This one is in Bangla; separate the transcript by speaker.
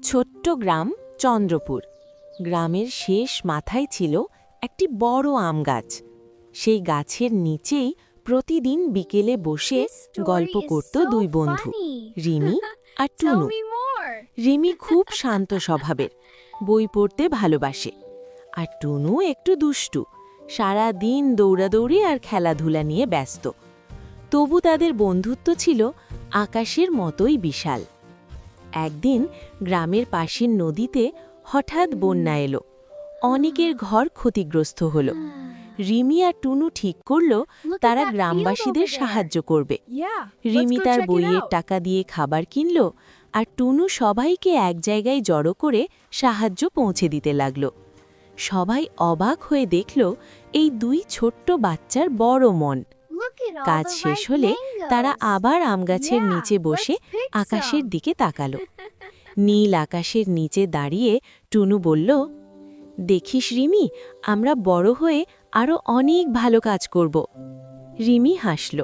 Speaker 1: ছোট্ট গ্রাম চন্দ্রপুর। গ্রামের শেষ মাথায় ছিল একটি বড় আম গাছ। সেই গাছের নিচেই প্রতিদিন বিকেলে বসে গল্প করত দুই বন্ধু, রিমি আর টুনু। রিমি খুব শান্ত স্বভাবের, বই পড়তে ভালোবাসে, আর টুনু একটু দুষ্টু, সারা দিন দৌড়াদৌড়ি আর খেলাধুলা নিয়ে ব্যস্ত। তবু তাদের বন্ধুত্ব ছিল আকাশের মতোই বিশাল। একদিন গ্রামের পাশের নদীতে হঠাৎ বন্যা এলো। অনেকের ঘর ক্ষতিগ্রস্ত হলো। রিমি আর টুনু ঠিক করল তারা গ্রামবাসীদের সাহায্য করবে। রিমি তার বইয়ের টাকা দিয়ে খাবার কিনল, আর টুনু সবাইকে এক জায়গায় জড়ো করে সাহায্য পৌঁছে দিতে লাগল। সবাই অবাক হয়ে দেখল এই দুই ছোট্ট বাচ্চার বড় মন। কাজ শেষ হলে তারা আবার আমগাছের নিচে বসে আকাশের দিকে তাকালো। নীল আকাশের নিচে দাঁড়িয়ে টুনু বলল, দেখিস রিমি, আমরা বড় হয়ে আরো অনেক ভালো কাজ করব। রিমি হাসল।